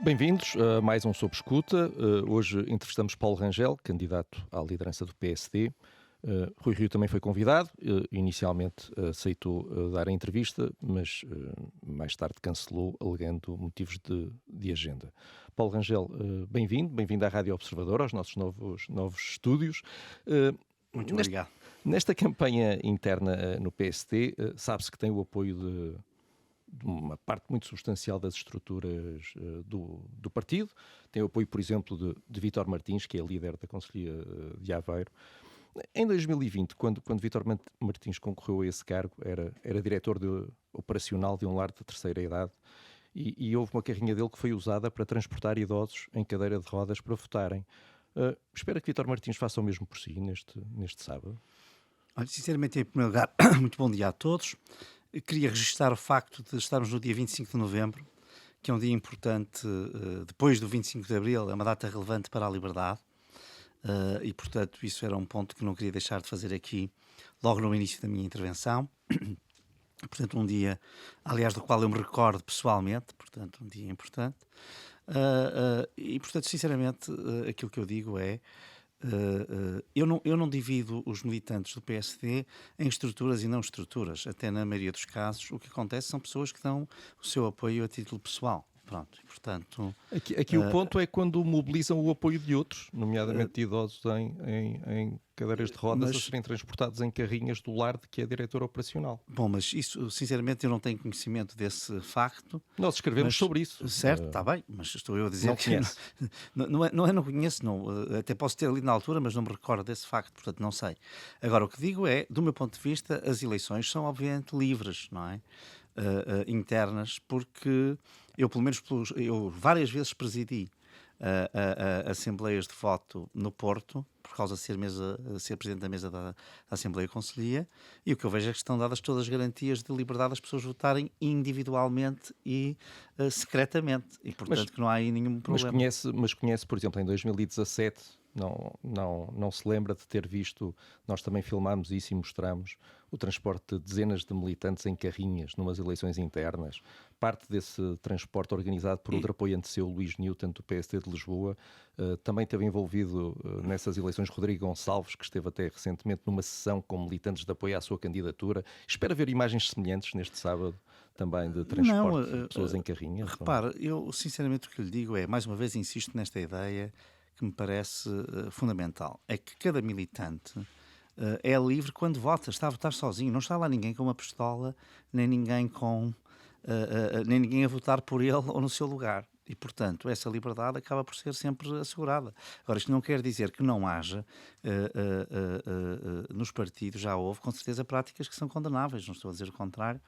Bem-vindos a mais um Sob Escuta. Hoje entrevistamos Paulo Rangel, candidato à liderança do PSD. Rui Rio também foi convidado. Inicialmente aceitou dar a entrevista, mas mais tarde cancelou, alegando motivos de agenda. Paulo Rangel, bem-vindo à Rádio Observador, aos nossos novos estúdios. Muito obrigado. Nesta campanha interna no PSD, sabe-se que tem o apoio de uma parte muito substancial das estruturas do partido. Tem o apoio, por exemplo, de Vítor Martins, que é líder da Conselhia de Aveiro. Em 2020, quando Vítor Martins concorreu a esse cargo, era diretor operacional de um lar de terceira idade e houve uma carrinha dele que foi usada para transportar idosos em cadeira de rodas para votarem. Espero que Vítor Martins faça o mesmo por si neste sábado. Olha, sinceramente, em primeiro lugar, muito bom dia a todos. Eu queria registrar o facto de estarmos no dia 25 de novembro, que é um dia importante, depois do 25 de abril, é uma data relevante para a liberdade, e, portanto, isso era um ponto que não queria deixar de fazer aqui, logo no início da minha intervenção. Portanto, um dia, aliás, do qual eu me recordo pessoalmente, portanto, um dia importante. E, portanto, sinceramente, aquilo que eu digo é, eu não divido os militantes do PSD em estruturas e não estruturas. Até na maioria dos casos, o que acontece são pessoas que dão o seu apoio a título pessoal. Pronto, e, portanto... Aqui o ponto é quando mobilizam o apoio de outros, nomeadamente de idosos em cadeiras de rodas, a serem transportados em carrinhas do lar de que é diretor operacional. Bom, mas isso, sinceramente, eu não tenho conhecimento desse facto. Nós escrevemos sobre isso. Certo, está bem, mas estou eu a dizer não que conhece. não conheço, não. Até posso ter lido na altura, mas não me recordo desse facto, portanto não sei. Agora, o que digo é, do meu ponto de vista, as eleições são obviamente livres, não é? Internas, porque eu, pelo menos, eu várias vezes presidi assembleias de voto no Porto, por causa de ser presidente da mesa da Assembleia Conselhia, e o que eu vejo é que estão dadas todas as garantias de liberdade das pessoas votarem individualmente e secretamente, e portanto que não há aí nenhum problema. Mas conhece, por exemplo, em 2017, não se lembra de ter visto, nós também filmámos isso e mostramos, o transporte de dezenas de militantes em carrinhas numas eleições internas. Parte desse transporte organizado por outro apoiante seu, Luís Newton, do PSD de Lisboa, também teve envolvido nessas eleições Rodrigo Gonçalves, que esteve até recentemente numa sessão com militantes de apoio à sua candidatura. Espera ver imagens semelhantes neste sábado também de transporte de pessoas em carrinhas? Repara, eu sinceramente o que lhe digo é, mais uma vez insisto nesta ideia que me parece fundamental, é que cada militante é livre quando vota, está a votar sozinho, não está lá ninguém com uma pistola, nem ninguém nem ninguém a votar por ele ou no seu lugar. E, portanto, essa liberdade acaba por ser sempre assegurada. Agora, isto não quer dizer que não haja, nos partidos já houve, com certeza, práticas que são condenáveis, não estou a dizer o contrário,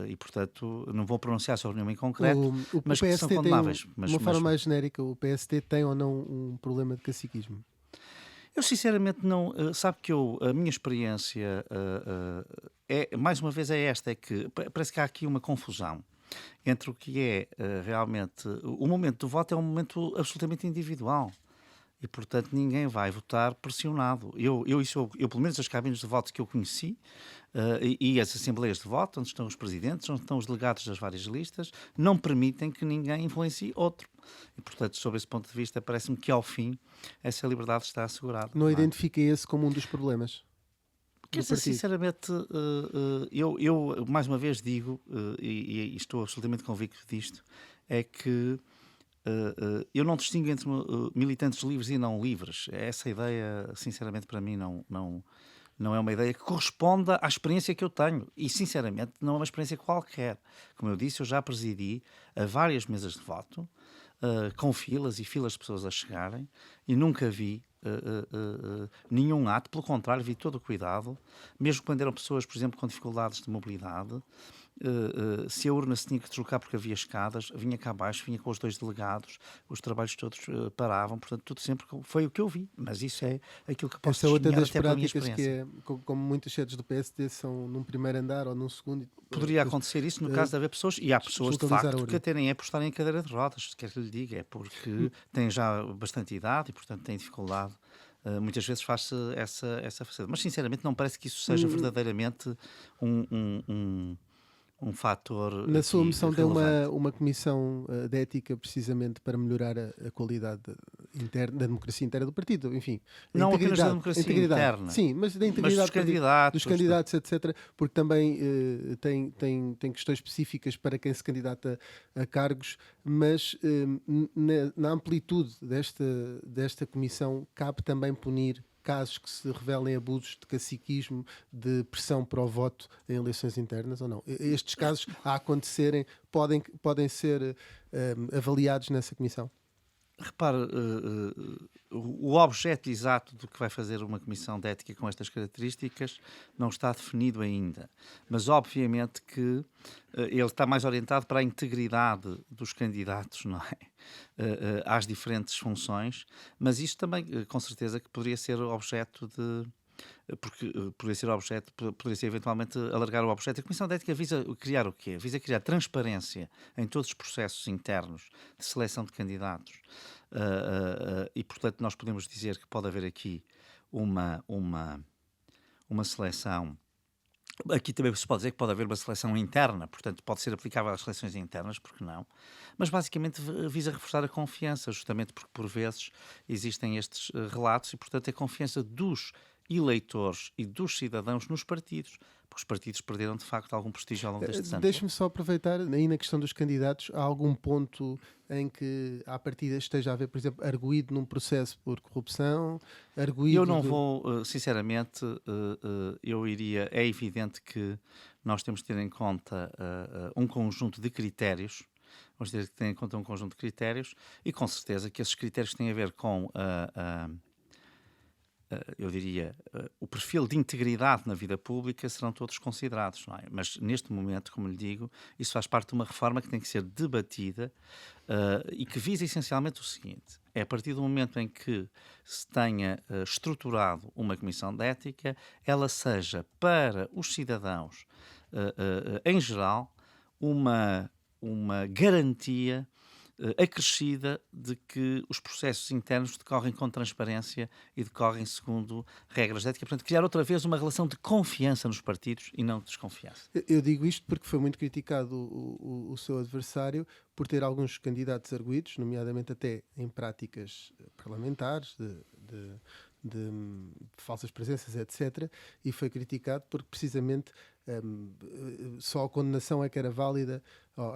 e, portanto, não vou pronunciar sobre nenhuma em concreto, mas que são condenáveis. De uma forma mais genérica, o PSD tem ou não um problema de caciquismo? Eu sinceramente não, sabe que a minha experiência mais uma vez é esta, é que parece que há aqui uma confusão entre o que é realmente, o momento do voto é um momento absolutamente individual e portanto ninguém vai votar pressionado. Eu pelo menos as cabines de voto que eu conheci e as assembleias de voto, onde estão os presidentes, onde estão os delegados das várias listas, não permitem que ninguém influencie outro. E, portanto, sob esse ponto de vista, parece-me que, ao fim, essa liberdade está assegurada. Não identifica esse como um dos problemas? Quer dizer, sinceramente, eu mais uma vez digo, e estou absolutamente convicto disto, é que eu não distingo entre militantes livres e não livres. Essa ideia, sinceramente, para mim, não é uma ideia que corresponda à experiência que eu tenho. E, sinceramente, não é uma experiência qualquer. Como eu disse, eu já presidi a várias mesas de voto, com filas e filas de pessoas a chegarem, e nunca vi nenhum ato, pelo contrário, vi todo o cuidado, mesmo quando eram pessoas, por exemplo, com dificuldades de mobilidade. Se a urna se tinha que deslocar porque havia escadas, vinha cá abaixo, vinha com os dois delegados, os trabalhos todos paravam, portanto, tudo sempre foi o que eu vi, mas isso é aquilo que posso Essa é outra das até pela minha práticas que experiência. como muitas sedes do PSD são num primeiro andar ou num segundo. Poderia acontecer isso no caso de haver pessoas, e há pessoas de deslocalizar a facto urna. que até nem é por estarem em cadeira de rodas, quer que lhe diga, é porque têm já bastante idade e portanto têm dificuldade. Muitas vezes faz-se essa faceta, mas sinceramente não parece que isso seja verdadeiramente um fator. Na sua moção tem relevante. uma comissão de ética precisamente para melhorar a qualidade interna, da democracia interna do partido, enfim. Não apenas da democracia interna. Sim, mas da integridade dos candidatos, etc. Porque também tem questões específicas para quem se candidata a cargos, mas na amplitude desta comissão cabe também punir casos que se revelem abusos de caciquismo, de pressão para o voto em eleições internas ou não? Estes casos a acontecerem podem ser avaliados nessa comissão? Repare, o objeto exato do que vai fazer uma comissão de ética com estas características não está definido ainda, mas obviamente que ele está mais orientado para a integridade dos candidatos, não é? Às diferentes funções, mas isto também, com certeza, que poderia ser objeto de... Porque poderia ser eventualmente alargar o objeto. A Comissão de Ética visa criar o quê? Visa criar transparência em todos os processos internos de seleção de candidatos. E, portanto, nós podemos dizer que pode haver aqui uma seleção. Aqui também se pode dizer que pode haver uma seleção interna, portanto pode ser aplicável às seleções internas, porque não? Mas basicamente visa reforçar a confiança, justamente porque por vezes existem estes relatos e, portanto, a confiança dos eleitores e dos cidadãos nos partidos, porque os partidos perderam de facto algum prestígio ao longo destes anos. Deixe-me só aproveitar, aí na questão dos candidatos, há algum ponto em que à partida esteja a haver, por exemplo, arguido num processo por corrupção, arguido... Eu não vou, sinceramente, é evidente que nós temos de ter em conta um conjunto de critérios, vamos ter que ter em conta um conjunto de critérios e com certeza que esses critérios têm a ver com eu diria, o perfil de integridade na vida pública serão todos considerados, não é? Mas neste momento, como lhe digo, isso faz parte de uma reforma que tem que ser debatida e que visa essencialmente o seguinte: é a partir do momento em que se tenha estruturado uma comissão de ética, ela seja para os cidadãos, em geral, uma garantia acrescida de que os processos internos decorrem com transparência e decorrem segundo regras de ética. Portanto, criar outra vez uma relação de confiança nos partidos e não de desconfiança. Eu digo isto porque foi muito criticado o seu adversário por ter alguns candidatos arguidos, nomeadamente até em práticas parlamentares, de falsas presenças, etc. E foi criticado porque precisamente só a condenação é que era válida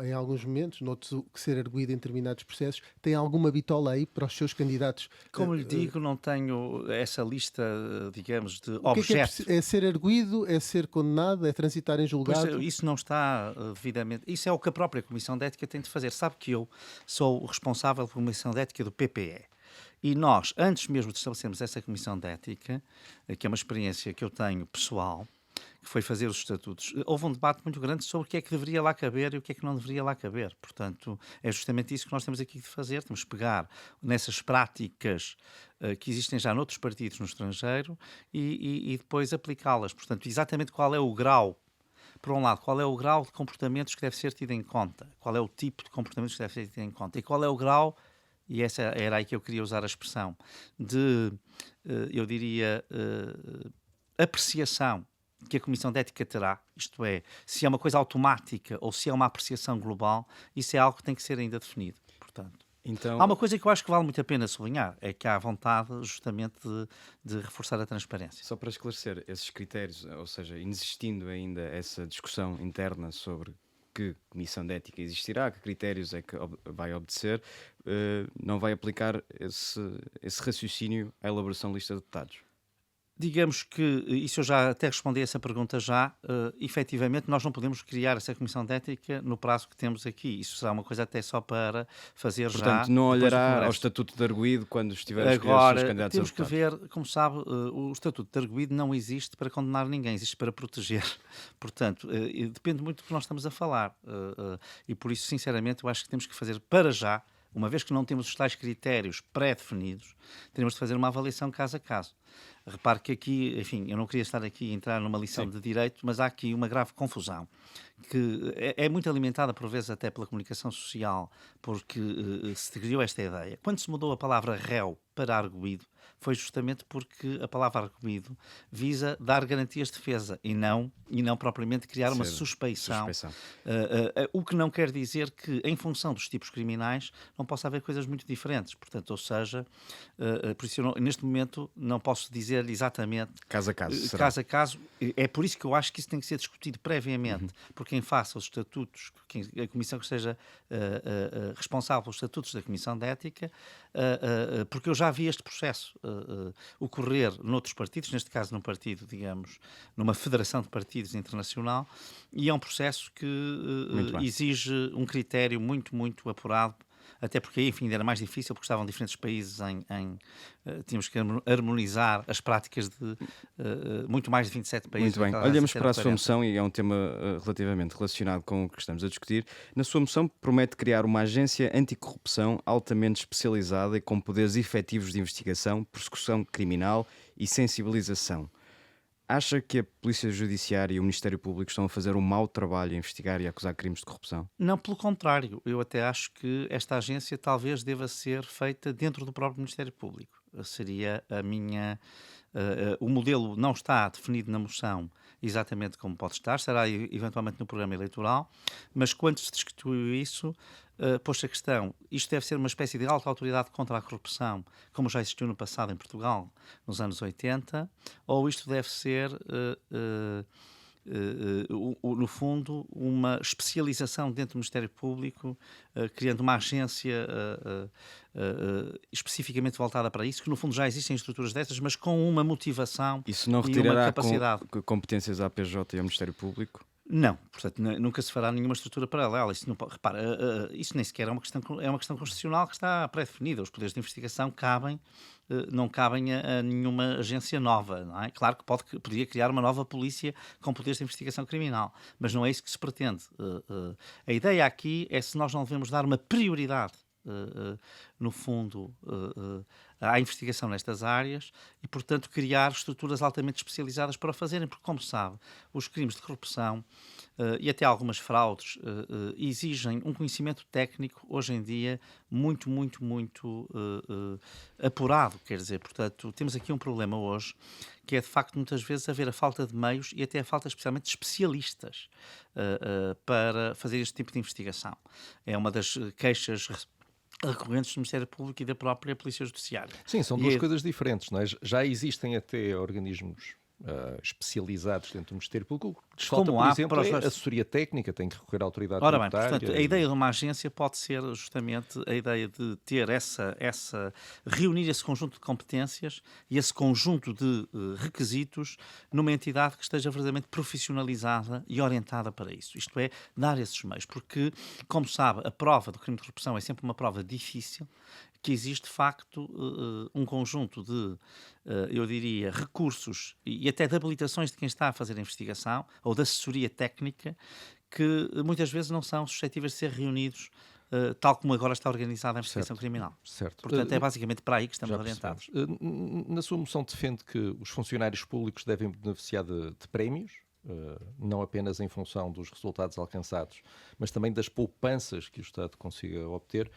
em alguns momentos, noutros que ser arguído em determinados processos. Tem alguma bitola aí para os seus candidatos? Como lhe digo, não tenho essa lista, digamos, de objetos. objetos. É ser arguído, é ser condenado, é transitar em julgado? Pois, isso não está devidamente... Isso é o que a própria Comissão de Ética tem de fazer. Sabe que eu sou o responsável pela Comissão de Ética do PPE. E nós, antes mesmo de estabelecermos essa Comissão de Ética, que é uma experiência que eu tenho pessoal, que foi fazer os estatutos, houve um debate muito grande sobre o que é que deveria lá caber e o que é que não deveria lá caber. Portanto, é justamente isso que nós temos aqui de fazer. Temos de pegar nessas práticas que existem já noutros partidos no estrangeiro e depois aplicá-las. Portanto, exatamente qual é o grau, por um lado, qual é o grau de comportamentos que deve ser tido em conta, qual é o tipo de comportamentos que deve ser tido em conta e qual é o grau, e essa era aí que eu queria usar a expressão, de, eu diria, apreciação que a Comissão de Ética terá, isto é, se é uma coisa automática ou se é uma apreciação global, isso é algo que tem que ser ainda definido. Portanto, então... há uma coisa que eu acho que vale muito a pena sublinhar, é que há vontade justamente de reforçar a transparência. Só para esclarecer, esses critérios, ou seja, inexistindo ainda essa discussão interna sobre que comissão de ética existirá, que critérios é que vai obedecer, não vai aplicar esse raciocínio à elaboração de lista de deputados? Digamos que, isso eu já até respondi a essa pergunta efetivamente nós não podemos criar essa comissão de ética no prazo que temos aqui. Isso será uma coisa até só para fazer. Portanto, já... Portanto, não olhará ao Estatuto de Arguido quando estiver a escolher os seus candidatos a deputados? Temos que ver, como sabe, o Estatuto de Arguido não existe para condenar ninguém, existe para proteger. Portanto, depende muito do que nós estamos a falar. E por isso, sinceramente, eu acho que temos que fazer para já, uma vez que não temos os tais critérios pré-definidos, teremos de fazer uma avaliação caso a caso. Repare que aqui, enfim, eu não queria estar aqui a entrar numa lição de direito, mas há aqui uma grave confusão, que é muito alimentada por vezes até pela comunicação social, porque se criou esta ideia. Quando se mudou a palavra réu para arguido, foi justamente porque a palavra arguido visa dar garantias de defesa e não propriamente criar uma suspeição. O que não quer dizer que, em função dos tipos criminais, não possa haver coisas muito diferentes. Portanto, ou seja, por isso neste momento não posso dizer exatamente caso a caso. Caso a caso. É por isso que eu acho que isso tem que ser discutido previamente, por quem faça os estatutos, a comissão que esteja responsável pelos estatutos da Comissão de Ética, porque eu já vi este processo ocorrer noutros partidos, neste caso num partido, digamos, numa federação de partidos internacional, e é um processo que exige um critério muito, muito apurado, até porque aí, enfim, era mais difícil, porque estavam diferentes países tínhamos que harmonizar as práticas de muito mais de 27 países. Muito bem. Olhamos para a sua moção, e é um tema relativamente relacionado com o que estamos a discutir. Na sua moção promete criar uma agência anticorrupção altamente especializada e com poderes efetivos de investigação, persecução criminal e sensibilização. Acha que a Polícia Judiciária e o Ministério Público estão a fazer um mau trabalho a investigar e a acusar crimes de corrupção? Não, pelo contrário. Eu até acho que esta agência talvez deva ser feita dentro do próprio Ministério Público. Seria a minha... o modelo não está definido na moção exatamente como pode estar, será eventualmente no programa eleitoral, mas quando se discutiu isso, pôs-se a questão, isto deve ser uma espécie de alta autoridade contra a corrupção, como já existiu no passado em Portugal, nos anos 80, ou isto deve ser... no fundo, uma especialização dentro do Ministério Público, criando uma agência especificamente voltada para isso, que no fundo já existem estruturas dessas, mas com uma motivação isso não e uma capacidade. Competências à PJ e ao Ministério Público? Não, portanto, nunca se fará nenhuma estrutura paralela. Isso não, repara, isso nem sequer é uma questão constitucional que está pré-definida. Os poderes de investigação não cabem a nenhuma agência nova, não é? Claro que podia criar uma nova polícia com poderes de investigação criminal, mas não é isso que se pretende. A ideia aqui é se nós não devemos dar uma prioridade, no fundo, à investigação nestas áreas e, portanto, criar estruturas altamente especializadas para o fazerem, porque, como sabe, os crimes de corrupção e até algumas fraudes exigem um conhecimento técnico, hoje em dia, muito, muito, muito apurado, quer dizer, portanto, temos aqui um problema hoje, que é, de facto, muitas vezes haver a falta de meios e até a falta, especialmente, de especialistas para fazer este tipo de investigação. É uma das queixas recorrentes do Ministério Público e da própria Polícia Judiciária. Sim, são duas coisas diferentes, não é? Já existem até organismos especializados dentro do Ministério Público. Falta, por exemplo, a assessoria técnica, tem que recorrer à autoridade tributária. Ora bem, portanto, a ideia de uma agência pode ser justamente a ideia de ter reunir esse conjunto de competências e esse conjunto de requisitos numa entidade que esteja verdadeiramente profissionalizada e orientada para isso. Isto é, dar esses meios, porque, como sabe, a prova do crime de corrupção é sempre uma prova difícil, que existe, de facto, um conjunto de, eu diria, recursos e até de habilitações de quem está a fazer a investigação ou de assessoria técnica que muitas vezes não são suscetíveis de ser reunidos tal como agora está organizada a investigação criminal. Certo. Portanto, é basicamente para aí que estamos orientados. Na sua moção defende que os funcionários públicos devem beneficiar de prémios, não apenas em função dos resultados alcançados, mas também das poupanças que o Estado consiga obter.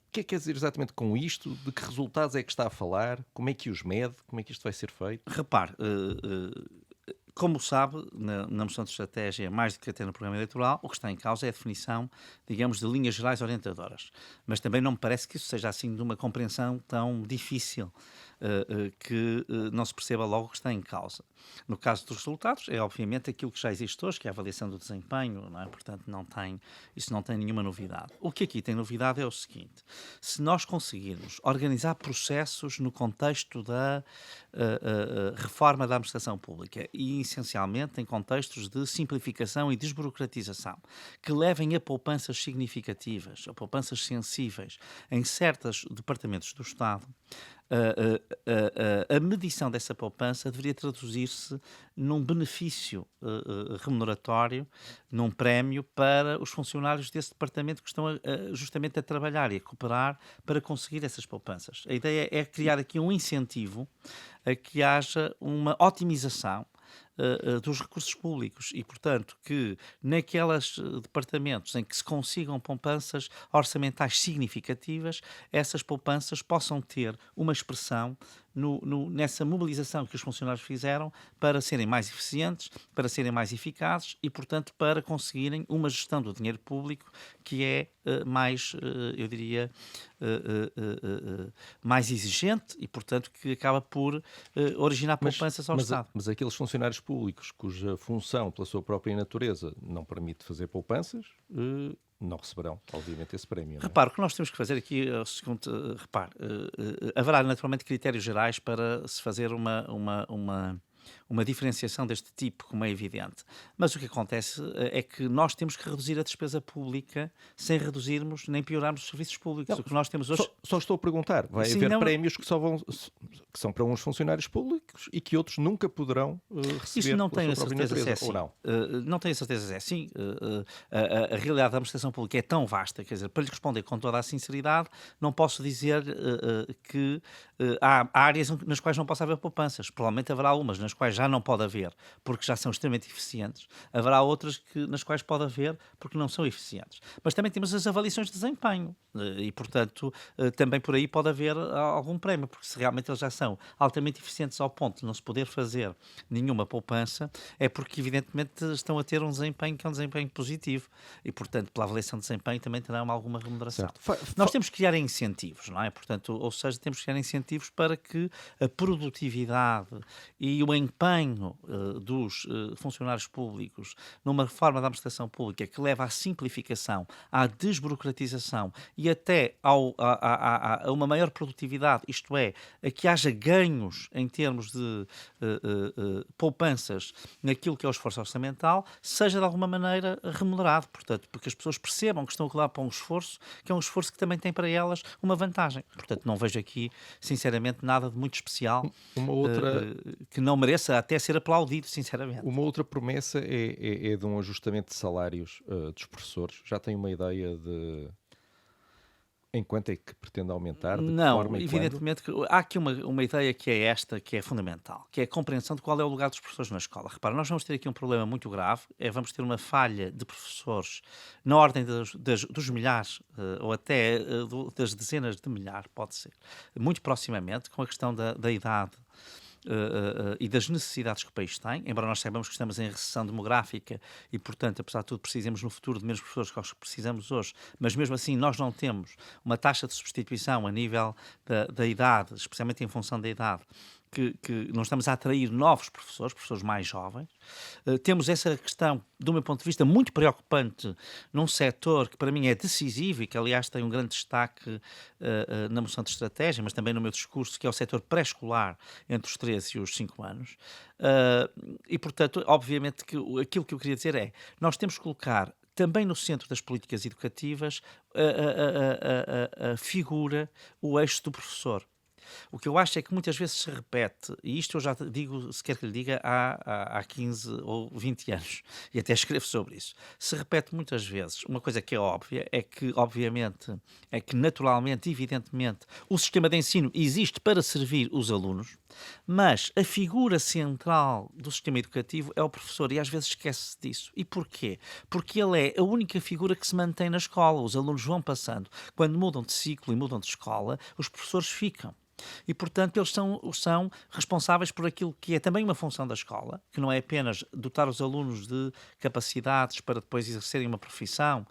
O que é que quer dizer exatamente com isto? De que resultados é que está a falar? Como é que os mede? Como é que isto vai ser feito? Repare, como sabe, na moção de estratégia, mais do que até no programa eleitoral, o que está em causa é a definição, digamos, de linhas gerais orientadoras. Mas também não me parece que isso seja assim de uma compreensão tão difícil, que não se perceba logo o que está em causa. No caso dos resultados, é obviamente aquilo que já existe hoje, que é a avaliação do desempenho, não é? Portanto, isso não tem nenhuma novidade. O que aqui tem novidade é o seguinte: se nós conseguirmos organizar processos no contexto da reforma da administração pública e, essencialmente, em contextos de simplificação e desburocratização, que levem a poupanças significativas, a poupanças sensíveis em certos departamentos do Estado, a medição dessa poupança deveria traduzir traduzir-se num benefício remuneratório, num prémio para os funcionários desse departamento que estão justamente a trabalhar e a cooperar para conseguir essas poupanças. A ideia é criar aqui um incentivo a que haja uma otimização dos recursos públicos e, portanto, que naqueles departamentos em que se consigam poupanças orçamentais significativas, essas poupanças possam ter uma expressão nessa mobilização que os funcionários fizeram para serem mais eficientes, para serem mais eficazes e, portanto, para conseguirem uma gestão do dinheiro público que é mais, eu diria, mais exigente e, portanto, que acaba por originar poupanças ao Estado. Mas aqueles funcionários públicos cuja função, pela sua própria natureza, não permite fazer poupanças, não receberão, obviamente, esse prémio. Repare, o que nós temos que fazer aqui é o seguinte, haverá naturalmente critérios gerais para se fazer uma diferenciação deste tipo, como é evidente. Mas o que acontece é que nós temos que reduzir a despesa pública sem reduzirmos nem piorarmos os serviços públicos. Não, o que nós temos hoje... Só estou a perguntar. Vai haver prémios que são para uns funcionários públicos e que outros nunca poderão receber. Isso não tenho a certeza natureza, se é assim. Ou não? Não tenho a certeza se é assim. A realidade da administração pública é tão vasta, quer dizer, para lhe responder com toda a sinceridade, não posso dizer que há áreas nas quais não possa haver poupanças. Provavelmente haverá umas nas quais já não pode haver, porque já são extremamente eficientes. Haverá outras nas quais pode haver, porque não são eficientes. Mas também temos as avaliações de desempenho e, portanto, também por aí pode haver algum prémio, porque se realmente eles já são altamente eficientes ao ponto de não se poder fazer nenhuma poupança, é porque, evidentemente, estão a ter um desempenho que é um desempenho positivo e, portanto, pela avaliação de desempenho também terão alguma remuneração. Nós temos que criar incentivos, não é? Portanto, ou seja, temos que criar incentivos para que a produtividade e o empenho dos funcionários públicos numa reforma da administração pública que leva à simplificação, à desburocratização e até a uma maior produtividade, isto é, a que haja ganhos em termos de poupanças naquilo que é o esforço orçamental, seja de alguma maneira remunerado, portanto, porque as pessoas percebam que estão a colar para um esforço que é um esforço que também tem para elas uma vantagem. Portanto, não vejo aqui, sinceramente, nada de muito especial que não mereça até ser aplaudido, sinceramente. Uma outra promessa é de um ajustamento de salários dos professores. Já tem uma ideia de em quanto é que pretende aumentar? Não, evidentemente que há aqui uma ideia que é esta, que é fundamental, que é a compreensão de qual é o lugar dos professores na escola. Repara, nós vamos ter aqui um problema muito grave, vamos ter uma falha de professores na ordem dos milhares, ou até das dezenas de milhares, pode ser, muito proximamente, com a questão da idade e das necessidades que o país tem, embora nós saibamos que estamos em recessão demográfica e, portanto, apesar de tudo, precisamos no futuro de menos professores que os que precisamos hoje, mas mesmo assim nós não temos uma taxa de substituição a nível da idade, especialmente em função da idade, que não estamos a atrair novos professores mais jovens. Temos essa questão, do meu ponto de vista, muito preocupante num setor que para mim é decisivo e que, aliás, tem um grande destaque na moção de estratégia, mas também no meu discurso, que é o setor pré-escolar entre os 13 e os 5 anos. E, portanto, obviamente que aquilo que eu queria dizer é, nós temos que colocar também no centro das políticas educativas a figura, o eixo do professor. O que eu acho é que muitas vezes se repete, e isto eu já digo, se quer que lhe diga, há 15 ou 20 anos, e até escrevo sobre isso, se repete muitas vezes. Uma coisa que é óbvia é que, obviamente, naturalmente, evidentemente, o sistema de ensino existe para servir os alunos, mas a figura central do sistema educativo é o professor, e às vezes esquece-se disso. E porquê? Porque ele é a única figura que se mantém na escola. Os alunos vão passando. Quando mudam de ciclo e mudam de escola, os professores ficam. E, portanto, eles são responsáveis por aquilo que é também uma função da escola, que não é apenas dotar os alunos de capacidades para depois exercerem uma profissão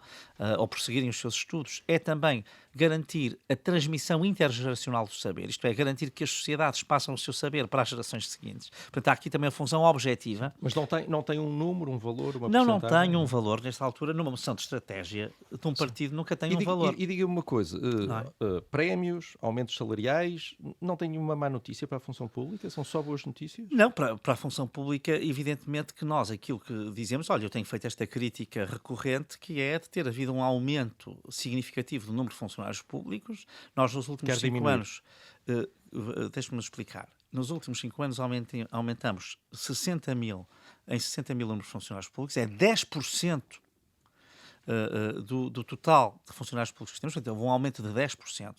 ou prosseguirem os seus estudos, é também garantir a transmissão intergeracional do saber, isto é, garantir que as sociedades passam o seu saber para as gerações seguintes. Portanto, há aqui também a função objetiva. Mas não tem um número, um valor, uma porcentagem? Não tem um valor, nesta altura, numa moção de estratégia de um partido nunca tem um valor. E diga-me uma coisa, prémios, aumentos salariais, não tem nenhuma má notícia para a função pública? São só boas notícias? Não, para a função pública, evidentemente que nós, aquilo que dizemos, olha, eu tenho feito esta crítica recorrente, que é de ter havido um aumento significativo do número de funcionários públicos. Nós, nos últimos 5 anos, deixe-me explicar, nos últimos 5 anos aumentamos 60 mil números de funcionários públicos, é 10% do total de funcionários públicos que temos, portanto, houve um aumento de 10%.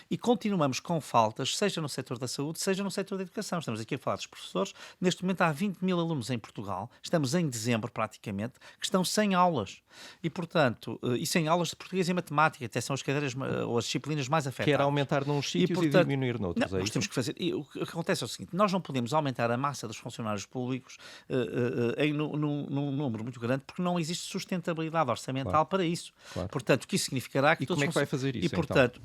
E continuamos com faltas, seja no setor da saúde, seja no setor da educação. Estamos aqui a falar dos professores. Neste momento há 20 mil alunos em Portugal, estamos em dezembro praticamente, que estão sem aulas. E, portanto, e sem aulas de português e matemática, até são as cadeiras ou as disciplinas mais afetadas. Quer aumentar num sítios e diminuir noutros. Não, nós temos que fazer. E o que acontece é o seguinte: nós não podemos aumentar a massa dos funcionários públicos num número muito grande, porque não existe sustentabilidade orçamental para isso. Claro. Portanto, o que isso significará que todos como é que vai fazer isso?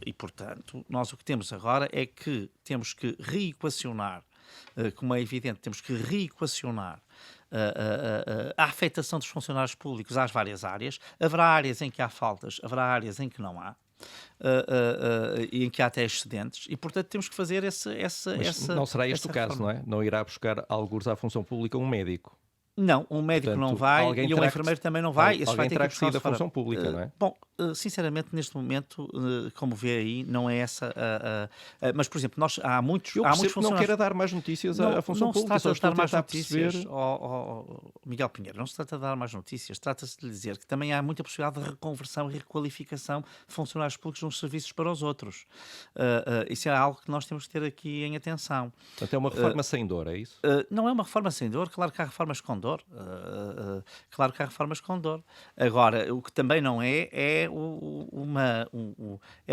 E portanto, nós o que temos agora é que temos que reequacionar, como é evidente, temos que reequacionar a afetação dos funcionários públicos às várias áreas. Haverá áreas em que há faltas, haverá áreas em que não há. E em que há até excedentes, e portanto temos que fazer essa não será este o caso, reforma. não é? Não irá buscar algures à função pública um médico. Não, um médico Portanto, não vai e um enfermeiro também não vai. Alguém terá que sair da função pública, não é? Bom, sinceramente, neste momento, como vê aí, não é essa mas, por exemplo, há muitos funcionários... não queira dar mais notícias à função pública. Não se trata de dar mais notícias, Miguel Pinheiro, não se trata de dar mais notícias, trata-se de dizer que também há muita possibilidade de reconversão e requalificação de funcionários públicos de uns serviços para os outros. Isso é algo que nós temos que ter aqui em atenção. Portanto, é uma reforma sem dor, é isso? Não é uma reforma sem dor, claro que há reformas com dor. Claro que há reformas com dor. Agora, o que também não é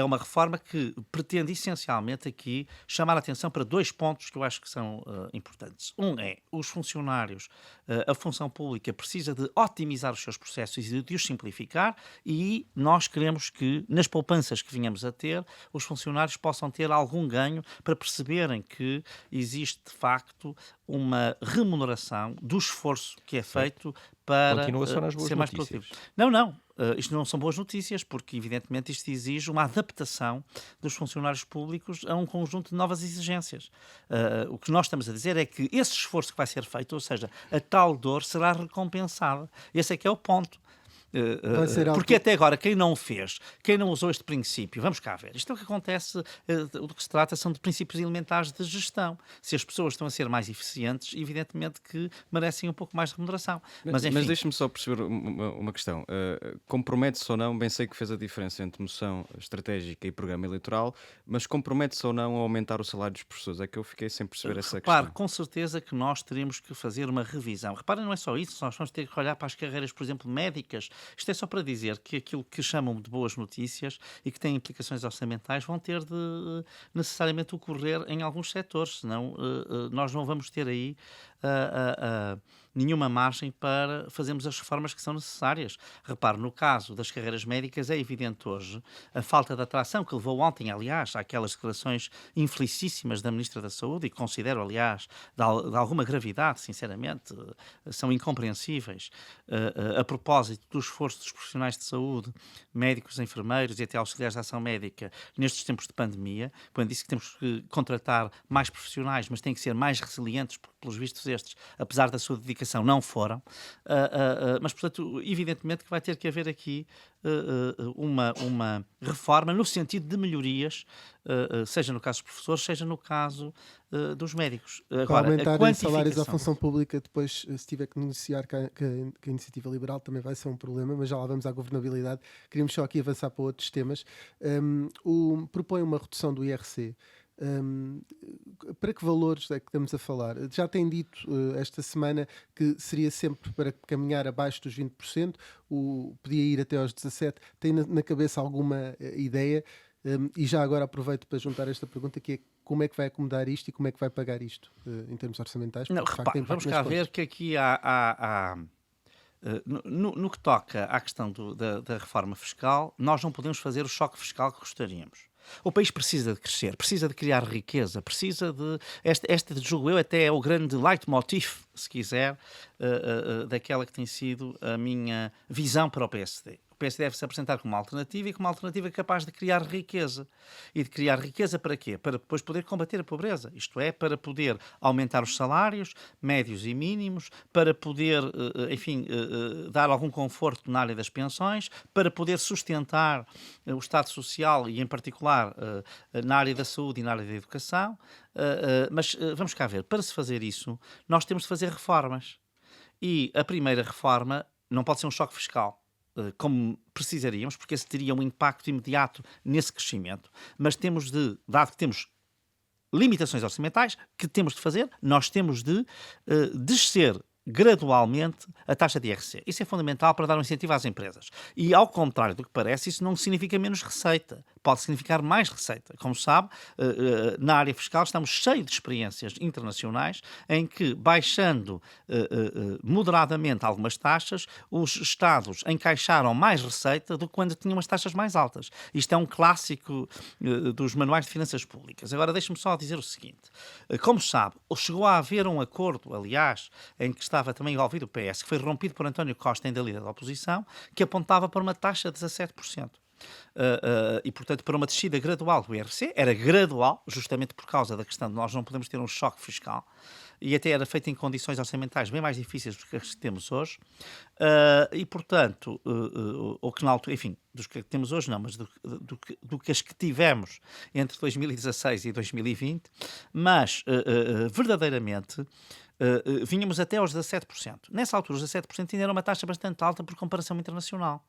uma reforma que pretende essencialmente aqui chamar a atenção para 2 pontos que eu acho que são importantes. Um é os funcionários, a função pública precisa de otimizar os seus processos e de os simplificar, e nós queremos que nas poupanças que venhamos a ter, os funcionários possam ter algum ganho para perceberem que existe de facto uma remuneração do esforço que é feito para Continua só nas boas ser mais notícias. produtivo. Não. Isto não são boas notícias, porque evidentemente isto exige uma adaptação dos funcionários públicos a um conjunto de novas exigências. O que nós estamos a dizer é que esse esforço que vai ser feito, ou seja, a tal dor será recompensada. Esse é que é o ponto. Porque até agora quem não o fez, quem não usou este princípio, vamos cá ver, isto é o que acontece, o que se trata são de princípios elementares de gestão. Se as pessoas estão a ser mais eficientes, evidentemente que merecem um pouco mais de remuneração. Mas deixe-me só perceber uma questão. Compromete-se ou não, bem sei que fez a diferença entre moção estratégica e programa eleitoral, mas compromete-se ou não a aumentar o salário dos professores? É que eu fiquei sem perceber essa questão. Com certeza que nós teremos que fazer uma revisão. Reparem, não é só isso, nós vamos ter que olhar para as carreiras, por exemplo, médicas. Isto é só para dizer que aquilo que chamam de boas notícias e que têm implicações orçamentais vão ter de necessariamente ocorrer em alguns setores, senão nós não vamos ter aí nenhuma margem para fazermos as reformas que são necessárias. Repare, no caso das carreiras médicas, é evidente hoje a falta de atração que levou ontem, aliás, àquelas declarações infelicíssimas da Ministra da Saúde, e que considero, aliás, de alguma gravidade, sinceramente, são incompreensíveis, a propósito do esforço dos profissionais de saúde, médicos, enfermeiros e até auxiliares de ação médica, nestes tempos de pandemia, quando disse que temos que contratar mais profissionais, mas têm que ser mais resilientes, porque, pelos vistos estes, apesar da sua dedicação, não foram, mas, portanto, evidentemente que vai ter que haver aqui uma reforma no sentido de melhorias, seja no caso dos professores, seja no caso dos médicos. Agora, aumentar os salários à função pública, depois, se tiver que negociar com a Iniciativa Liberal, também vai ser um problema, mas já lá vamos à governabilidade. Queríamos só aqui avançar para outros temas. Propõe uma redução do IRC. Para que valores é que estamos a falar? Já tem dito esta semana que seria sempre para caminhar abaixo dos 20%, podia ir até aos 17%. Tem na cabeça alguma ideia? E já agora aproveito para juntar esta pergunta, que é como é que vai acomodar isto e como é que vai pagar isto em termos orçamentais? Não, repare, vamos cá ver que aqui há no que toca à questão da reforma fiscal, nós não podemos fazer o choque fiscal que gostaríamos. O país precisa de crescer, precisa de criar riqueza, precisa de... Este julgo eu, até é o grande leitmotiv, se quiser, daquela que tem sido a minha visão para o PSD. O PSD deve se apresentar como uma alternativa e como uma alternativa capaz de criar riqueza. E de criar riqueza para quê? Para depois poder combater a pobreza. Isto é, para poder aumentar os salários médios e mínimos, para poder, enfim, dar algum conforto na área das pensões, para poder sustentar o Estado Social e, em particular, na área da saúde e na área da educação. Mas vamos cá ver, para se fazer isso, nós temos de fazer reformas. E a primeira reforma não pode ser um choque fiscal, como precisaríamos, porque esse teria um impacto imediato nesse crescimento. Mas temos de, dado que temos limitações orçamentais, que temos de fazer, nós temos de descer gradualmente a taxa de IRC. Isso é fundamental para dar um incentivo às empresas. E, ao contrário do que parece, isso não significa menos receita. Pode significar mais receita. Como sabe, na área fiscal estamos cheios de experiências internacionais em que, baixando moderadamente algumas taxas, os Estados encaixaram mais receita do que quando tinham as taxas mais altas. Isto é um clássico dos manuais de finanças públicas. Agora, deixe-me só dizer o seguinte. Como sabe, chegou a haver um acordo, aliás, em que estava também envolvido o PS, que foi rompido por António Costa, ainda líder da oposição, que apontava para uma taxa de 17%. E, portanto, para uma descida gradual do IRC, era gradual, justamente por causa da questão de nós não podemos ter um choque fiscal, e até era feito em condições orçamentais bem mais difíceis do que as que temos hoje, e, portanto, ou que na altura, enfim, dos que temos hoje não, mas do que as que tivemos entre 2016 e 2020, mas, verdadeiramente, vínhamos até aos 17%. Nessa altura, os 17% ainda era uma taxa bastante alta por comparação internacional.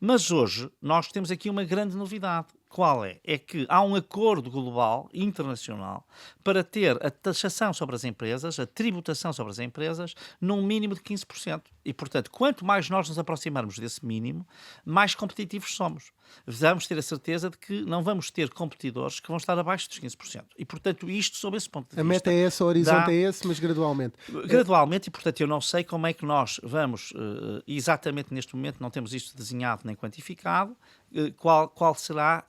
Mas hoje nós temos aqui uma grande novidade. Qual é? É que há um acordo global, internacional, para ter a taxação sobre as empresas, a tributação sobre as empresas, num mínimo de 15%. E, portanto, quanto mais nós nos aproximarmos desse mínimo, mais competitivos somos. Vamos ter a certeza de que não vamos ter competidores que vão estar abaixo dos 15%. E, portanto, isto, sob esse ponto de vista... A meta é essa, o horizonte é esse, mas gradualmente. Gradualmente, e, portanto, eu não sei como é que nós vamos, exatamente neste momento, não temos isto desenhado nem quantificado, qual será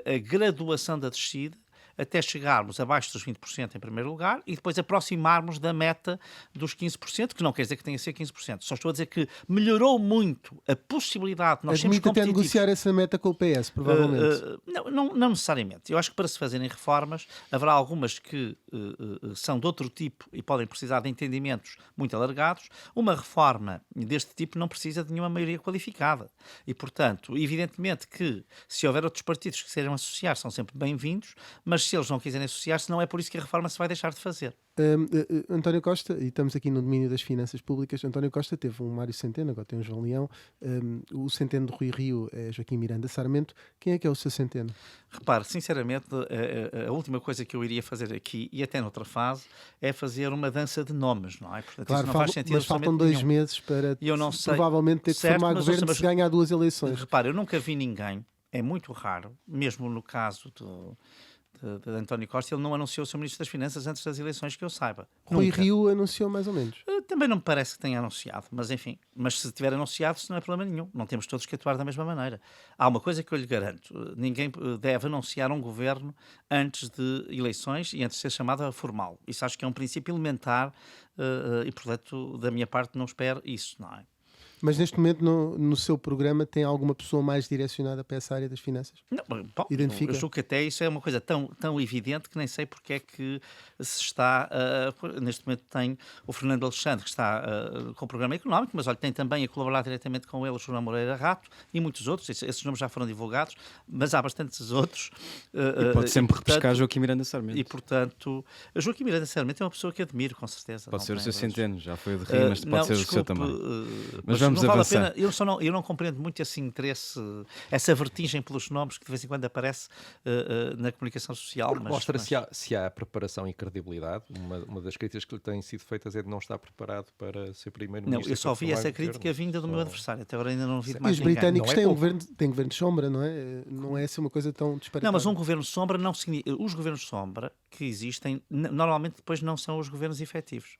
a graduação da descida até chegarmos abaixo dos 20% em primeiro lugar e depois aproximarmos da meta dos 15%, que não quer dizer que tenha a ser 15%. Só estou a dizer que melhorou muito a possibilidade de nós sermos competitivos. Admite até negociar essa meta com o PS, provavelmente. Não necessariamente. Eu acho que para se fazerem reformas haverá algumas que são de outro tipo e podem precisar de entendimentos muito alargados. Uma reforma deste tipo não precisa de nenhuma maioria qualificada. E, portanto, evidentemente que se houver outros partidos que se queiram associar são sempre bem-vindos, mas se eles não quiserem associar-se, não é por isso que a reforma se vai deixar de fazer. António Costa, e estamos aqui no domínio das finanças públicas, António Costa teve um Mário Centeno, agora tem um João Leão, o Centeno do Rui Rio é Joaquim Miranda Sarmento. Quem é que é o seu Centeno? Repare, sinceramente, a última coisa que eu iria fazer aqui, e até noutra fase, é fazer uma dança de nomes, não é? Portanto, claro, isso não faz sentido, mas faltam 2 meses para provavelmente ter que formar governo se ganhar 2 eleições. Repare, eu nunca vi ninguém, é muito raro, mesmo no caso de António Costa, ele não anunciou o seu Ministro das Finanças antes das eleições que eu saiba. Rui Rio anunciou mais ou menos. Também não me parece que tenha anunciado, mas enfim, mas se tiver anunciado, isso não é problema nenhum. Não temos todos que atuar da mesma maneira. Há uma coisa que eu lhe garanto, ninguém deve anunciar um governo antes de eleições e antes de ser chamado a formá-lo. Isso acho que é um princípio elementar e, portanto, da minha parte não espero isso, não é? Mas neste momento no seu programa tem alguma pessoa mais direcionada para essa área das finanças? Não, bom, identifica? Eu julgo que até isso é uma coisa tão evidente que nem sei porque é que se está... neste momento tem o Fernando Alexandre, que está com o programa económico, mas olha, tem também a colaborar diretamente com ele o João Moreira Rato e muitos outros. Esses nomes já foram divulgados, mas há bastantes outros. E pode sempre repescar Joaquim Miranda Sarmento. E, portanto, Joaquim Miranda Sarmento é uma pessoa que admiro, com certeza. Pode ser o seu Centeno, já foi o de Rio, mas pode ser o seu também. Mas vamos não avançar. Vale a pena, eu não compreendo muito esse interesse, essa vertigem pelos nomes que de vez em quando aparece na comunicação social. Mostra se há preparação e credibilidade. Uma das críticas que lhe têm sido feitas é de não estar preparado para ser primeiro-ministro. Não, eu só vi essa crítica vinda do meu adversário. Até agora ainda não vi de mais ninguém. Os britânicos têm governo de sombra, não é? Não é assim uma coisa tão disparatada. Não, mas um governo de sombra não significa... Os governos de sombra que existem, normalmente depois não são os governos efetivos.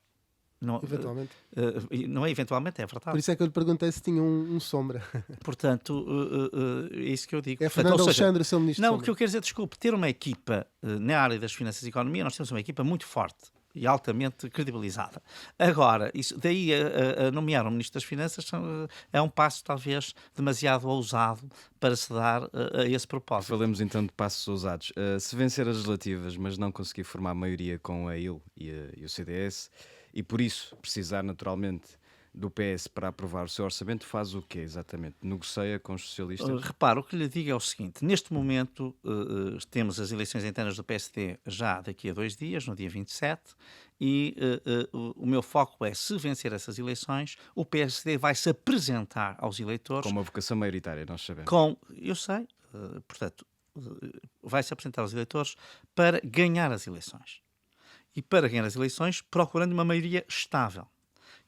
Não, eventualmente. Não é eventualmente, é verdade. Por isso é que eu lhe perguntei se tinha um sombra. Portanto, é isso que eu digo. É Fernando Alexandre, seu ministro. Não, o que eu quero dizer, desculpe, ter uma equipa na área das finanças e economia, nós temos uma equipa muito forte. e altamente credibilizada. Agora, isso, daí a nomear um Ministro das Finanças é um passo talvez demasiado ousado para se dar a esse propósito. Falemos então de passos ousados. Se vencer as legislativas, mas não conseguir formar maioria com a IL e o CDS, e por isso precisar naturalmente do PS para aprovar o seu orçamento, faz o quê exatamente? Negocia com os socialistas? Repara, o que lhe digo é o seguinte: neste momento temos as eleições internas do PSD já daqui a 2 dias, no dia 27, e o meu foco é, se vencer essas eleições, o PSD vai se apresentar aos eleitores Com uma vocação maioritária, nós sabemos. eu sei, portanto, vai se apresentar aos eleitores para ganhar as eleições. E para ganhar as eleições, procurando uma maioria estável.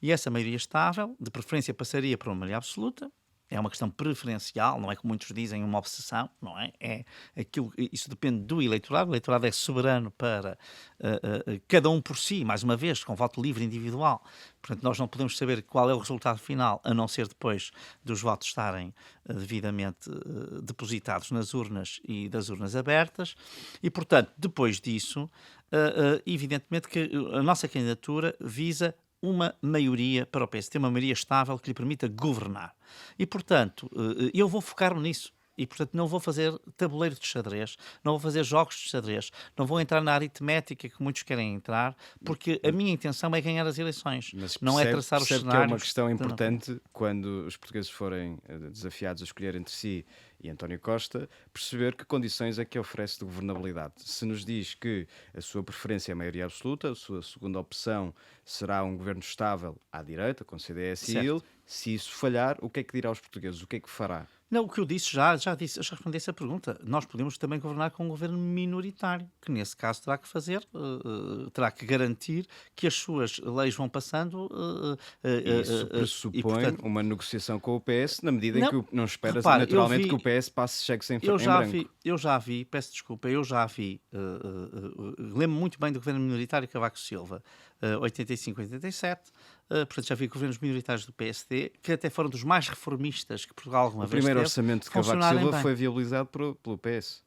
E essa maioria estável, de preferência, passaria por uma maioria absoluta. É uma questão preferencial, não é como muitos dizem, uma obsessão, não é? Isso depende do eleitorado. O eleitorado é soberano para cada um por si, mais uma vez, com voto livre individual. Portanto, nós não podemos saber qual é o resultado final, a não ser depois dos votos estarem devidamente depositados nas urnas e das urnas abertas. E, portanto, depois disso, evidentemente que a nossa candidatura visa uma maioria para o PSD, uma maioria estável que lhe permita governar. E, portanto, eu vou focar-me nisso. E, portanto, não vou fazer tabuleiro de xadrez, não vou fazer jogos de xadrez, não vou entrar na aritmética que muitos querem entrar, porque a minha intenção é ganhar as eleições, não é traçar os cenários. Que é uma questão importante quando os portugueses forem desafiados a escolher entre si e António Costa, perceber que condições é que oferece de governabilidade. Se nos diz que a sua preferência é a maioria absoluta, a sua segunda opção será um governo estável à direita, com CDS e IL, se isso falhar, o que é que dirá aos portugueses? O que é que fará? Não, o que eu disse já respondi essa pergunta. Nós podemos também governar com um governo minoritário, que nesse caso terá que fazer, terá que garantir que as suas leis vão passando. Isso pressupõe portanto, uma negociação com o PS, na medida em que não espera repara, naturalmente que o PS passe cheques em branco. Peço desculpa, lembro muito bem do governo minoritário Cavaco Silva, 85, 87, portanto já vi governos minoritários do PSD, que até foram dos mais reformistas que Portugal alguma vez teve. O primeiro orçamento de Cavaco Silva foi viabilizado pelo PS.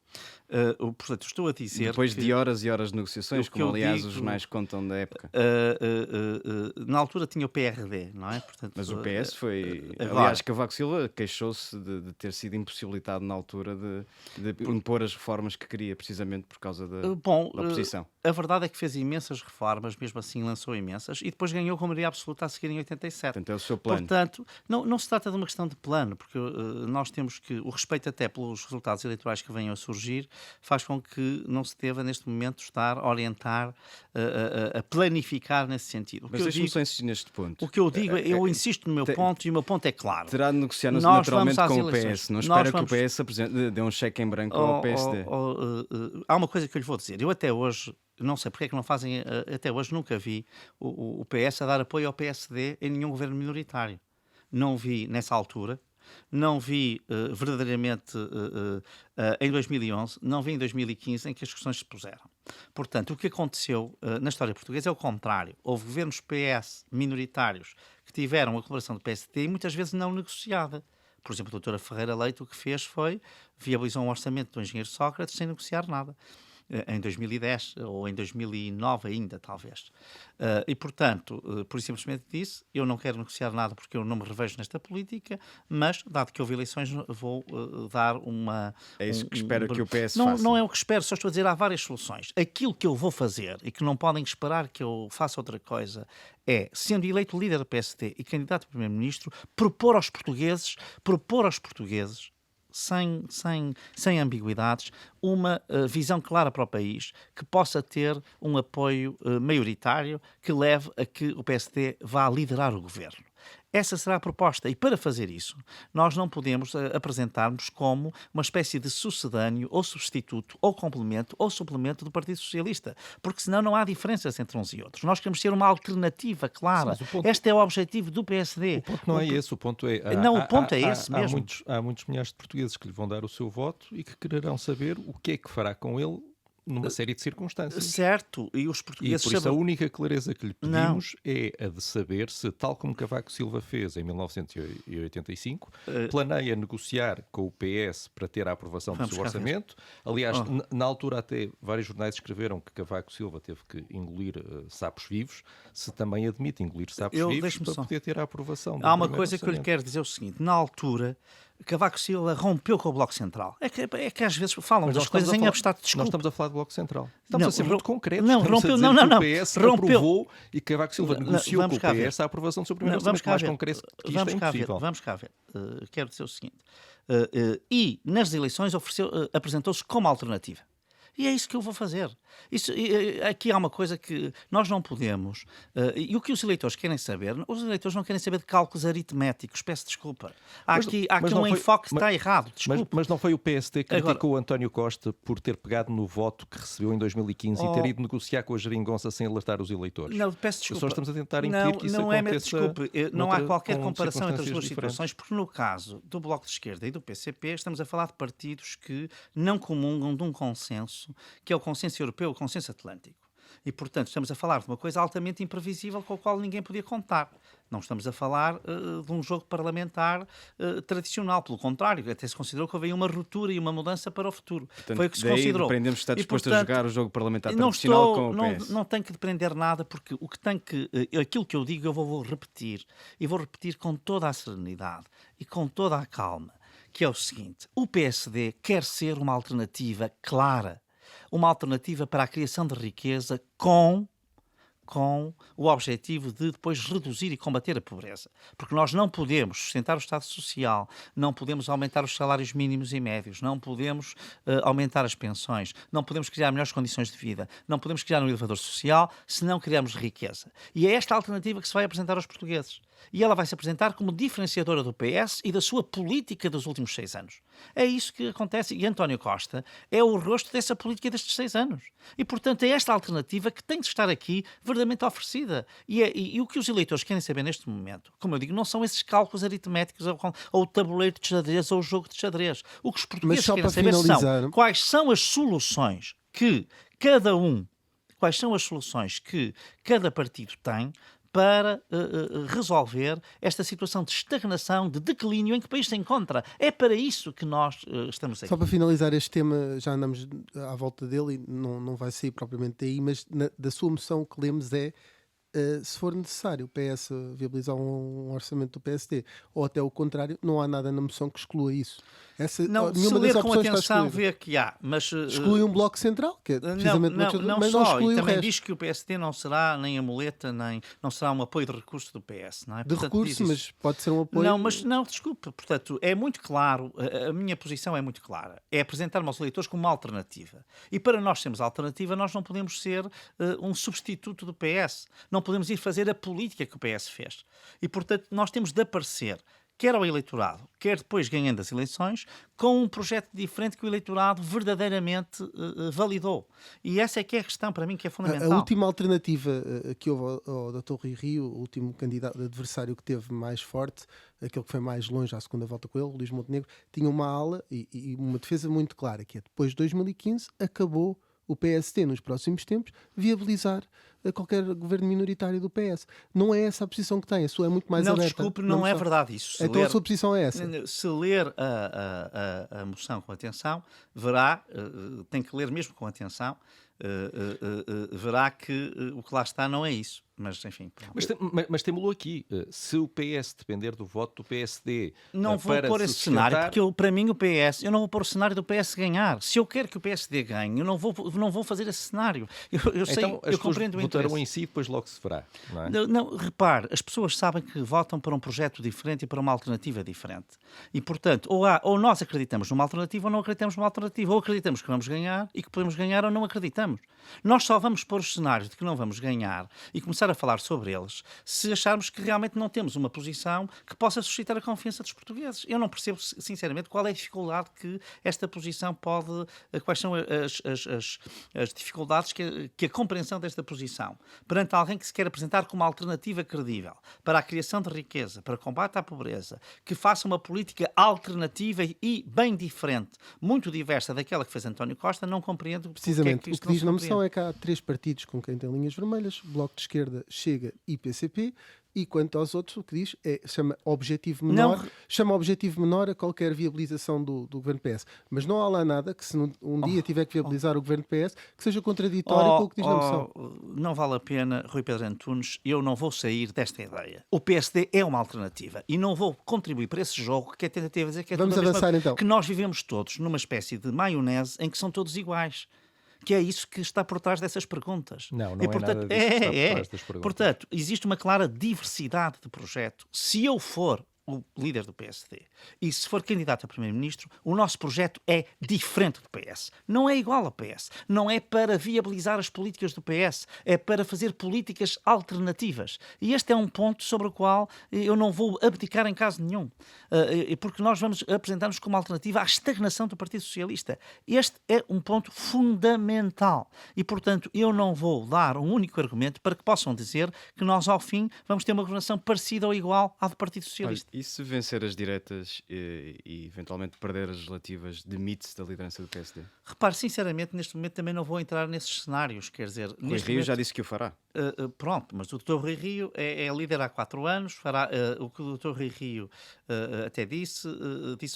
Portanto, estou a dizer depois de horas e horas de negociações, como aliás os jornais contam da época. Na altura tinha o PRD, não é? Portanto, mas o PS foi... aliás, Cavaco Silva queixou-se de ter sido impossibilitado na altura de impor as reformas que queria, precisamente por causa da oposição. A verdade é que fez imensas reformas, mesmo assim lançou imensas, e depois ganhou com maioria absoluta a seguir em 87. Portanto, é o seu plano. Portanto, não se trata de uma questão de plano, porque nós temos que... O respeito até pelos resultados eleitorais que venham a surgir faz com que não se deva, neste momento, estar a orientar, a planificar nesse sentido. Mas deixa-me só insistir neste ponto. O que eu digo, eu insisto no meu ponto, e o meu ponto é claro. Terá de negociar naturalmente com o PS. Não espera que o PS dê um cheque em branco ao PSD. Há uma coisa que eu lhe vou dizer. Eu até hoje... Não sei porque é que não fazem, até hoje nunca vi o PS a dar apoio ao PSD em nenhum governo minoritário. Não vi nessa altura, não vi verdadeiramente em 2011, não vi em 2015 em que as questões se puseram. Portanto, o que aconteceu na história portuguesa é o contrário. Houve governos PS minoritários que tiveram a colaboração do PSD e muitas vezes não negociada. Por exemplo, a doutora Ferreira Leite o que fez foi viabilizar um orçamento do engenheiro Sócrates sem negociar nada. Em 2010 ou em 2009 ainda, talvez. E, portanto, por simplesmente disse, eu não quero negociar nada porque eu não me revejo nesta política, mas, dado que houve eleições, vou dar uma... É isso que espera que o PS faça. Não é o que espero, só estou a dizer, há várias soluções. Aquilo que eu vou fazer, e que não podem esperar que eu faça outra coisa, é, sendo eleito líder da PSD e candidato a primeiro-ministro, propor aos portugueses, sem ambiguidades, uma visão clara para o país, que possa ter um apoio maioritário que leve a que o PSD vá liderar o governo. Essa será a proposta. E para fazer isso, nós não podemos apresentar-nos como uma espécie de sucedâneo, ou substituto, ou complemento, ou suplemento do Partido Socialista. Porque senão não há diferenças entre uns e outros. Nós queremos ter uma alternativa clara. Este é o objetivo do PSD. O ponto não é esse. O ponto é... o ponto é esse mesmo. Há muitos milhares de portugueses que lhe vão dar o seu voto e que quererão saber o que é que fará com ele numa série de circunstâncias. Certo, e os portugueses... E por isso a única clareza que lhe pedimos é a de saber se, tal como Cavaco Silva fez em 1985, planeia negociar com o PS para ter a aprovação do seu orçamento. Aliás, na altura até vários jornais escreveram que Cavaco Silva teve que engolir sapos vivos, se também admite engolir sapos vivos para poder ter a aprovação. Há uma coisa que eu lhe quero dizer o seguinte: na altura, Cavaco Silva rompeu com o Bloco Central. É que às vezes falam das coisas em abstrato. Nós estamos a falar do Bloco Central. Estamos a ser muito concretos. Não, rompeu, não. O PS aprovou e Cavaco Silva negociou com o PS a aprovação do seu primeiro orçamento. Mais concreto que isto é impossível. Vamos cá ver. Quero dizer o seguinte. E nas eleições apresentou-se como alternativa. E é isso que eu vou fazer. Aqui há uma coisa que nós não podemos... e o que os eleitores querem saber... Os eleitores não querem saber de cálculos aritméticos. Peço desculpa. Há aqui um enfoque que está errado. Desculpa. Mas não foi o PSD que criticou o António Costa por ter pegado no voto que recebeu em 2015 e ter ido negociar com a geringonça sem alertar os eleitores? Não, peço desculpa. Só estamos a tentar impedir que isso aconteça. Não há qualquer comparação entre as duas situações, porque no caso do Bloco de Esquerda e do PCP, estamos a falar de partidos que não comungam de um consenso, que é o consenso europeu, o consenso atlântico. E, portanto, estamos a falar de uma coisa altamente imprevisível com a qual ninguém podia contar. Não estamos a falar de um jogo parlamentar tradicional. Pelo contrário, até se considerou que houve uma ruptura e uma mudança para o futuro. Portanto, foi o que se considerou. Dependemos de estar disposto a jogar o jogo parlamentar tradicional com o PS. Não tenho que depender nada, porque aquilo que eu digo eu vou repetir. E vou repetir com toda a serenidade e com toda a calma, que é o seguinte: o PSD quer ser uma alternativa clara, uma alternativa para a criação de riqueza com o objetivo de depois reduzir e combater a pobreza. Porque nós não podemos sustentar o Estado Social, não podemos aumentar os salários mínimos e médios, não podemos aumentar as pensões, não podemos criar melhores condições de vida, não podemos criar um elevador social se não criarmos riqueza. E é esta alternativa que se vai apresentar aos portugueses. E ela vai se apresentar como diferenciadora do PS e da sua política dos últimos 6 anos. É isso que acontece. E António Costa é o rosto dessa política destes 6 anos. E, portanto, é esta alternativa que tem de estar aqui verdadeiramente oferecida. E o que os eleitores querem saber neste momento, como eu digo, não são esses cálculos aritméticos ou o tabuleiro de xadrez ou o jogo de xadrez. O que os portugueses querem saber são quais são as soluções que cada partido tem para resolver esta situação de estagnação, de declínio em que o país se encontra. É para isso que nós estamos aqui. Só para finalizar este tema, já andamos à volta dele e não vai sair propriamente daí, mas da sua moção o que lemos é se for necessário o PS viabilizar um orçamento do PSD ou até o contrário, não há nada na moção que exclua isso. Se ler com atenção vê que há, mas... exclui um bloco central, que é precisamente mas não exclui e também o resto. diz que o PSD não será nem a muleta, nem não será um apoio de recurso do PS, não é? De recurso, mas pode ser um apoio... Não, desculpe, portanto, é muito claro, a minha posição é muito clara, é apresentar-me aos eleitores como uma alternativa. E para nós sermos alternativa, nós não podemos ser um substituto do PS, não podemos ir fazer a política que o PS fez. E, portanto, nós temos de aparecer, quer ao eleitorado, quer depois ganhando as eleições, com um projeto diferente que o eleitorado verdadeiramente validou. E essa é que é a questão, para mim, que é fundamental. A última alternativa que houve ao Dr. Rui Rio, o último candidato adversário que teve mais forte, aquele que foi mais longe à segunda volta com ele, Luís Montenegro, tinha uma ala e uma defesa muito clara, que é depois de 2015 acabou o PSD nos próximos tempos viabilizar qualquer governo minoritário do PS. Não é essa a posição que tem, a sua é muito mais aberta. Desculpe, não é verdade isso. Então a sua posição é essa? Se ler a moção com atenção, verá, tem que ler mesmo com atenção, verá que o que lá está não é isso. Mas, enfim... Mas temo-lo aqui. Se o PS depender do voto do PSD... Não vou pôr esse cenário, porque para mim o PS... Eu não vou pôr o cenário do PS ganhar. Se eu quero que o PSD ganhe, eu não vou fazer esse cenário. Eu compreendo o interesse. Votarão em si e depois logo se verá. Não é? Não, repare, as pessoas sabem que votam para um projeto diferente e para uma alternativa diferente. E, portanto, ou nós acreditamos numa alternativa ou não acreditamos numa alternativa. Ou acreditamos que vamos ganhar e que podemos ganhar ou não acreditamos. Nós só vamos pôr os cenários de que não vamos ganhar e começar a falar sobre eles se acharmos que realmente não temos uma posição que possa suscitar a confiança dos portugueses. Eu não percebo, sinceramente, qual é a dificuldade que esta posição pode... Quais são as dificuldades que a compreensão desta posição oposição, perante alguém que se quer apresentar como uma alternativa credível para a criação de riqueza, para o combate à pobreza, que faça uma política alternativa e bem diferente, muito diversa daquela que fez António Costa, não compreendo precisamente. O que diz na moção é que há 3 partidos com quem tem linhas vermelhas: Bloco de Esquerda, Chega e PCP. E quanto aos outros, o que diz chama objetivo menor a qualquer viabilização do governo PS. Mas não há lá nada que, se um dia tiver que viabilizar o governo PS, que seja contraditório com o que diz na moção. Não vale a pena, Rui Pedro Antunes, eu não vou sair desta ideia. O PSD é uma alternativa e não vou contribuir para esse jogo que é tentativa de dizer que é Vamos avançar, então. Que nós vivemos todos numa espécie de maionese em que são todos iguais. Que é isso que está por trás dessas perguntas. Não é nada disso que está por trás das perguntas. Portanto, existe uma clara diversidade de projeto. Se eu for o líder do PSD e se for candidato a primeiro-ministro, o nosso projeto é diferente do PS. Não é igual ao PS. Não é para viabilizar as políticas do PS. É para fazer políticas alternativas. E este é um ponto sobre o qual eu não vou abdicar em caso nenhum. Porque nós vamos apresentar-nos como alternativa à estagnação do Partido Socialista. Este é um ponto fundamental. E, portanto, eu não vou dar um único argumento para que possam dizer que nós, ao fim, vamos ter uma governação parecida ou igual à do Partido Socialista. E se vencer as diretas e eventualmente perder as legislativas, demite-se da liderança do PSD? Repare, sinceramente, neste momento também não vou entrar nesses cenários. Quer dizer, Rui Rio já disse que o fará. Pronto, mas o Dr. Rui Rio é líder há 4 anos, fará o que o Dr. Rui Rio até disse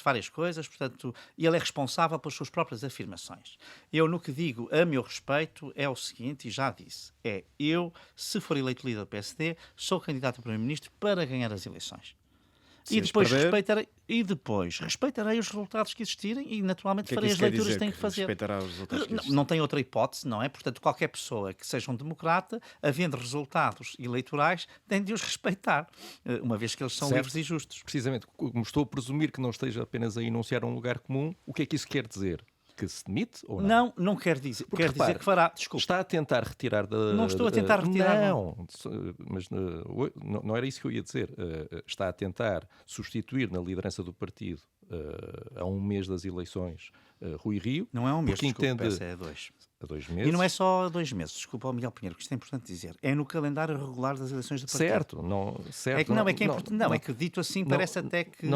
várias coisas, portanto, ele é responsável pelas suas próprias afirmações. Eu, no que digo a meu respeito, é o seguinte, e já disse, eu, se for eleito líder do PSD, sou candidato a primeiro-ministro para ganhar as eleições. E depois, respeitarei os resultados que existirem e, naturalmente, farei as leituras que tenho que fazer. Respeitará os resultados que não tem outra hipótese, não é? Portanto, qualquer pessoa que seja um democrata, havendo resultados eleitorais, tem de os respeitar, uma vez que eles são livres e justos. Precisamente, como estou a presumir que não esteja apenas a enunciar um lugar comum, o que é que isso quer dizer? Que se demite ou não? Não quer dizer. Porque, quer dizer que fará. Desculpe. Está a tentar retirar da... Não estou a tentar retirar. Não, mas não era isso que eu ia dizer. Está a tentar substituir na liderança do partido a 1 mês das eleições Rui Rio. Não é 1 mês, desculpa, é 2. A 2 meses. E não é só 2 meses, desculpa, Miguel Pinheiro, que isto é importante dizer. É no calendário regular das eleições do partido. Certo. É que dito assim parece até que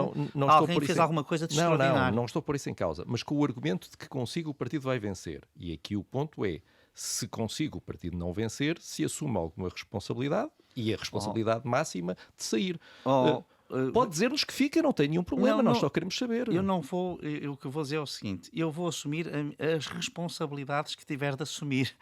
alguém fez alguma coisa de extraordinário. Não estou por isso em causa, mas com o argumento de que consigo o partido vai vencer. E aqui o ponto é, se consigo o partido não vencer, se assume alguma responsabilidade e a responsabilidade máxima de sair. Pode dizer-nos que fica, não tem nenhum problema, nós só queremos saber. Eu não vou, o que eu vou dizer é o seguinte, eu vou assumir as responsabilidades que tiver de assumir.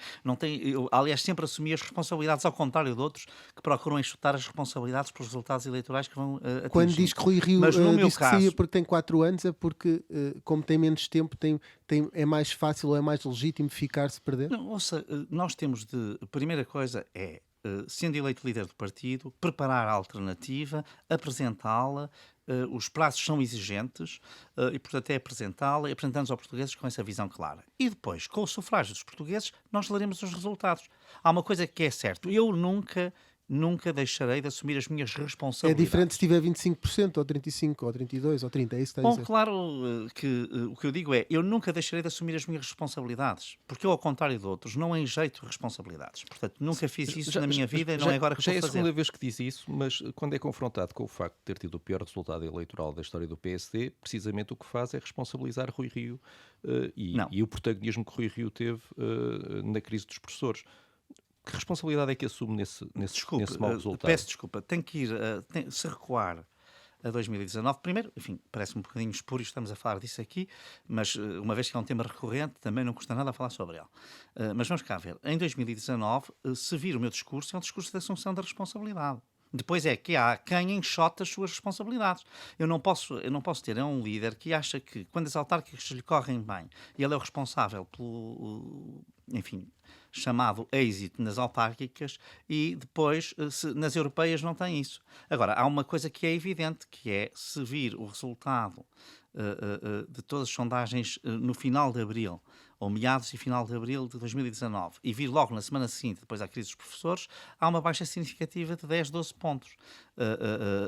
Aliás, sempre assumi as responsabilidades, ao contrário de outros, que procuram enxutar as responsabilidades pelos resultados eleitorais que vão atingir. Quando diz que Rui Rio disse que saía porque tem 4 anos, é porque, como tem menos tempo, é mais fácil ou é mais legítimo ficar-se perder? Não, ouça, nós temos de... A primeira coisa é, sendo eleito líder do partido, preparar a alternativa, apresentá-la, os prazos são exigentes e, portanto, é apresentá-la e apresentamos aos portugueses com essa visão clara. E depois, com o sufrágio dos portugueses, nós leremos os resultados. Há uma coisa que é certa, eu nunca deixarei de assumir as minhas responsabilidades. É diferente se tiver 25%, ou 35%, ou 32%, ou 30%, é isso que está a dizer? Bom, claro que o que eu digo é, eu nunca deixarei de assumir as minhas responsabilidades, porque eu, ao contrário de outros, não enjeito responsabilidades. Portanto, nunca fiz isso na minha vida e não é agora que já vou fazer. Já é a segunda vez que diz isso, mas quando é confrontado com o facto de ter tido o pior resultado eleitoral da história do PSD, precisamente o que faz é responsabilizar Rui Rio e o protagonismo que Rui Rio teve na crise dos professores. Que responsabilidade é que assume nesse mau resultado? Peço desculpa, tenho que ir, se recuar a 2019, primeiro, enfim, parece-me um bocadinho espúrio, estamos a falar disso aqui, mas uma vez que é um tema recorrente, também não custa nada a falar sobre ele. Mas vamos cá ver, em 2019, se vir o meu discurso, é um discurso de assunção da responsabilidade. Depois é que há quem enxota as suas responsabilidades. Eu não posso ter um líder que acha que, quando as autárquicas lhe correm bem, ele é o responsável pelo, enfim, chamado êxito nas autárquicas e depois nas europeias não tem isso. Agora, há uma coisa que é evidente, que é se vir o resultado de todas as sondagens no final de abril, ou meados e final de abril de 2019, e vir logo na semana seguinte, depois da crise dos professores, há uma baixa significativa de 10, 12 pontos.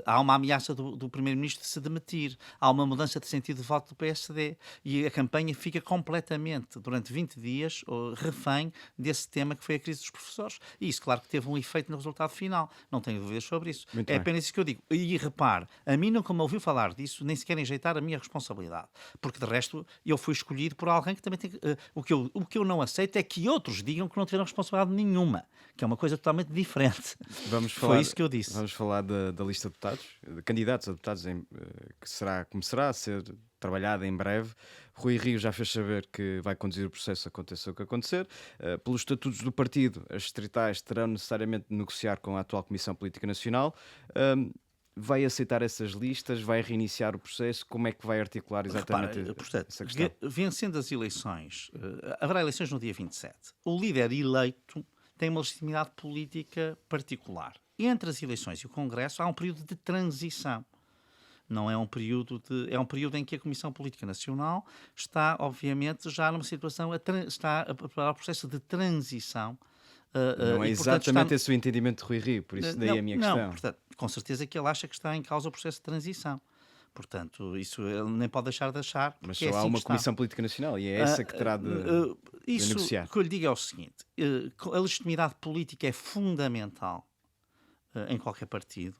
Há uma ameaça do Primeiro-Ministro de se demitir, há uma mudança de sentido de voto do PSD, e a campanha fica completamente, durante 20 dias, refém desse tema que foi a crise dos professores. E isso, claro, que teve um efeito no resultado final. Não tenho dúvidas sobre isso. Muito é bem. apenas isso que eu digo. E repare, a mim nunca me ouviu falar disso, nem sequer enjeitar a minha responsabilidade. Porque, de resto, eu fui escolhido por alguém que também tem... O que eu não aceito é que outros digam que não tiveram responsabilidade nenhuma, que é uma coisa totalmente diferente. Foi isso que eu disse. Vamos falar da lista de deputados, de candidatos a deputados, que começará a ser trabalhada em breve. Rui Rio já fez saber que vai conduzir o processo, aconteça o que acontecer. Pelos estatutos do partido, as distritais terão necessariamente de negociar com a atual Comissão Política Nacional. Vai aceitar essas listas? Vai reiniciar o processo? Como é que vai articular exatamente essa questão? Vencendo as eleições, haverá eleições no dia 27. O líder eleito tem uma legitimidade política particular. Entre as eleições e o Congresso há um período de transição. Não é um período é um período em que a Comissão Política Nacional está, obviamente, já numa situação, está a preparar o processo de transição. Não é exatamente esse o entendimento de Rui Rio, por isso daí a minha questão. Não, portanto, com certeza que ele acha que está em causa o processo de transição. Portanto, isso ele nem pode deixar de achar. Mas só há uma Comissão Política Nacional e é essa que terá de negociar. O que eu lhe digo é o seguinte, a legitimidade política é fundamental em qualquer partido.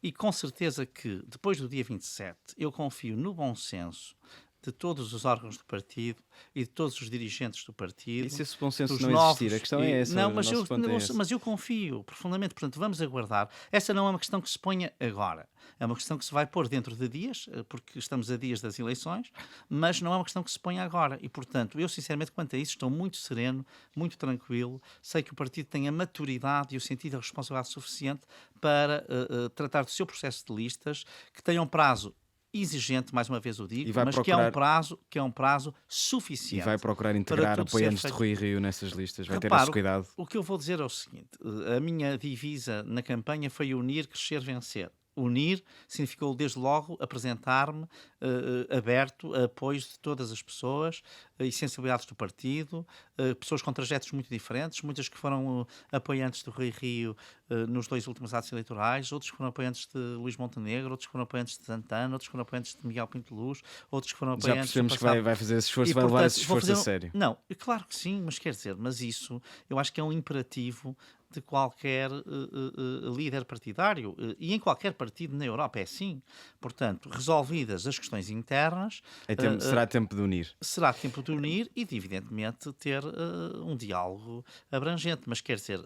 E com certeza que, depois do dia 27, eu confio no bom senso de todos os órgãos do partido e de todos os dirigentes do partido. E se esse bom senso não existir? A questão é essa. Não, mas eu confio profundamente. Portanto, vamos aguardar. Essa não é uma questão que se ponha agora. É uma questão que se vai pôr dentro de dias, porque estamos a dias das eleições, mas não é uma questão que se ponha agora. E, portanto, eu, sinceramente, quanto a isso, estou muito sereno, muito tranquilo. Sei que o partido tem a maturidade e o sentido da responsabilidade suficiente para tratar do seu processo de listas, que tenha um prazo exigente, mais uma vez o digo, mas procurar... que é um prazo suficiente. E vai procurar integrar apoiantes de Rui Rio nessas listas, vai ter esse cuidado. O que eu vou dizer é o seguinte, a minha divisa na campanha foi unir, crescer, vencer. Unir significou, desde logo, apresentar-me aberto a apoios de todas as pessoas e sensibilidades do partido, pessoas com trajetos muito diferentes, muitas que foram apoiantes do Rui Rio nos 2 últimos atos eleitorais, outros que foram apoiantes de Luís Montenegro, outros que foram apoiantes de Santana, outros que foram apoiantes de Miguel Pinto Luz, outros que foram apoiantes... Já percebemos que vai fazer esse esforço, vai levar esse esforço a sério. Não, claro que sim, mas quer dizer, mas isso eu acho que é um imperativo de qualquer líder partidário e em qualquer partido na Europa é assim. Portanto, resolvidas as questões internas... será tempo de unir. Será tempo de unir e de, evidentemente, ter um diálogo abrangente. Mas quer dizer,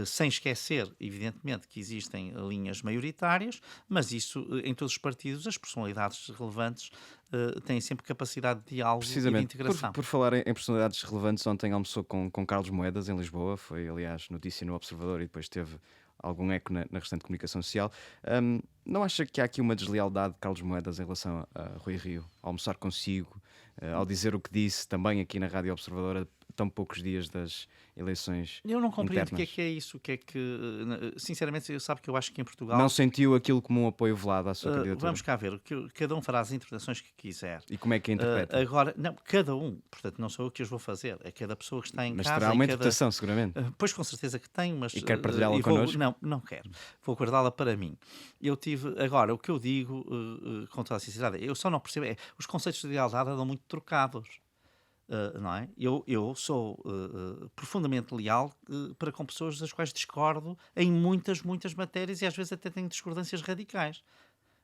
sem esquecer, evidentemente, que existem linhas maioritárias, mas isso, em todos os partidos, as personalidades relevantes têm sempre capacidade de diálogo e de integração. Por falar em personalidades relevantes, ontem almoçou com Carlos Moedas em Lisboa, foi aliás notícia no Observador e depois teve algum eco na restante comunicação social. Não acha que há aqui uma deslealdade de Carlos Moedas em relação a Rui Rio? Ao almoçar consigo, ao dizer o que disse também aqui na Rádio Observadora, tão poucos dias das eleições internas. Eu não compreendo o que é isso, sinceramente, sabe que eu acho que em Portugal... Não sentiu aquilo como um apoio velado à sua candidatura? Vamos cá ver, cada um fará as interpretações que quiser. E como é que a interpreta? Agora, não, cada um, portanto não sou eu que as vou fazer, é cada pessoa que está em casa... Mas terá uma interpretação, seguramente. Pois com certeza que tenho, mas... E quer partilhá-la connosco? Não quero, vou guardá-la para mim. Agora, o que eu digo, com toda a sinceridade, eu só não percebo, os conceitos de lealdade andam muito trocados. Não é? Eu sou profundamente leal para com pessoas das quais discordo em muitas matérias e às vezes até tenho discordâncias radicais.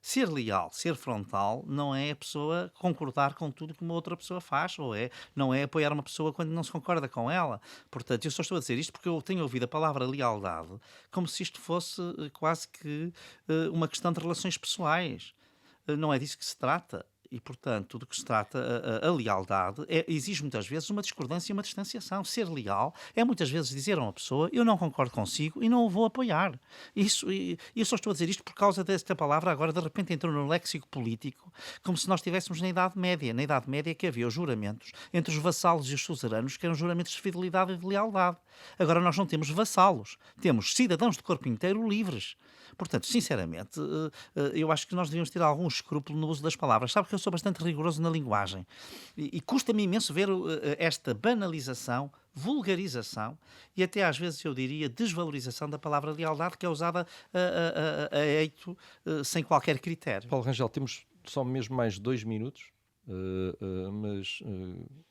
Ser leal, ser frontal, não é a pessoa concordar com tudo que uma outra pessoa faz, não é apoiar uma pessoa quando não se concorda com ela. Portanto, eu só estou a dizer isto porque eu tenho ouvido a palavra lealdade como se isto fosse quase que uma questão de relações pessoais. Não é disso que se trata. E, portanto, do que se trata, a lealdade exige muitas vezes uma discordância e uma distanciação. Ser leal é muitas vezes dizer a uma pessoa eu não concordo consigo e não o vou apoiar. E eu só estou a dizer isto por causa desta palavra agora de repente entrou no léxico político como se nós estivéssemos na Idade Média. Na Idade Média que havia os juramentos entre os vassalos e os suzeranos que eram juramentos de fidelidade e de lealdade. Agora nós não temos vassalos, temos cidadãos de corpo inteiro livres. Portanto, sinceramente, eu acho que nós devíamos ter algum escrúpulo no uso das palavras. Sabe que eu sou bastante rigoroso na linguagem. E custa-me imenso ver esta banalização, vulgarização e até às vezes eu diria desvalorização da palavra lealdade que é usada a eito sem qualquer critério. Paulo Rangel, temos só mesmo mais 2 minutos. mas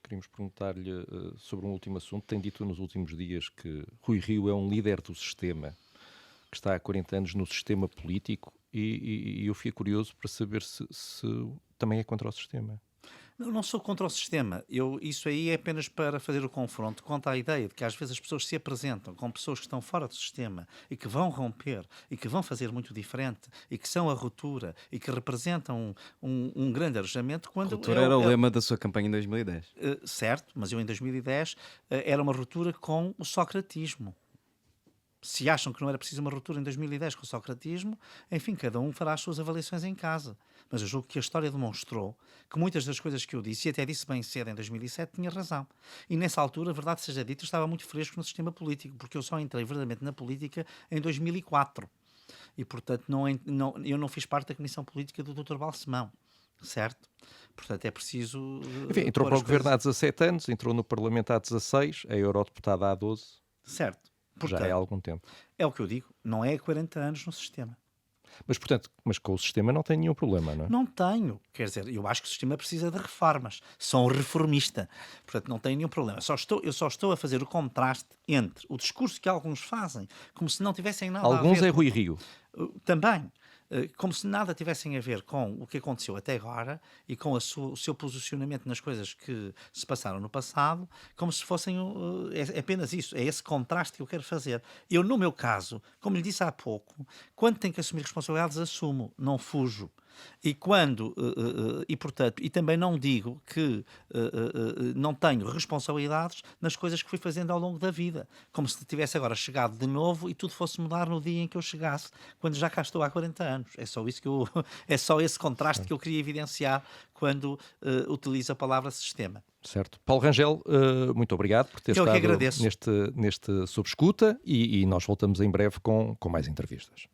queríamos perguntar-lhe sobre um último assunto. Tem dito nos últimos dias que Rui Rio é um líder do sistema, que está há 40 anos no sistema político, e eu fiquei curioso para saber se também é contra o sistema. Não sou contra o sistema. Isso aí é apenas para fazer o confronto contra a ideia de que às vezes as pessoas se apresentam com pessoas que estão fora do sistema e que vão romper e que vão fazer muito diferente e que são a ruptura e que representam um grande arejamento. Quando ruptura era o lema da sua campanha em 2010. Certo, mas eu em 2010 era uma ruptura com o socratismo. Se acham que não era preciso uma ruptura em 2010 com o socratismo, enfim, cada um fará as suas avaliações em casa. Mas eu julgo que a história demonstrou que muitas das coisas que eu disse, e até disse bem cedo em 2007, tinha razão. E nessa altura, a verdade seja dita, eu estava muito fresco no sistema político, porque eu só entrei verdadeiramente na política em 2004. E, portanto, eu não fiz parte da comissão política do Dr. Balsemão. Certo? Portanto, é preciso... Enfim, entrou para o governo há 17 anos, entrou no Parlamento há 16, é eurodeputada há 12. Certo. Portanto, já é há algum tempo. É o que eu digo, não é há 40 anos no sistema. Mas, portanto, com o sistema não tem nenhum problema, não é? Não tenho. Quer dizer, eu acho que o sistema precisa de reformas. Sou um reformista. Portanto, não tenho nenhum problema. Eu só estou a fazer o contraste entre o discurso que alguns fazem, como se não tivessem nada a ver... Alguns é Rui Rio. Também. Como se nada tivessem a ver com o que aconteceu até agora e com o seu posicionamento nas coisas que se passaram no passado, como se fossem... É apenas isso, é esse contraste que eu quero fazer. Eu, no meu caso, como lhe disse há pouco, quando tenho que assumir responsabilidades, assumo, não fujo. E portanto, também não digo que não tenho responsabilidades nas coisas que fui fazendo ao longo da vida, como se tivesse agora chegado de novo e tudo fosse mudar no dia em que eu chegasse, quando já cá estou há 40 anos. É só isso é só esse contraste que eu queria evidenciar quando utilizo a palavra sistema. Certo. Paulo Rangel, muito obrigado por ter estado neste Sob Escuta, e nós voltamos em breve com mais entrevistas.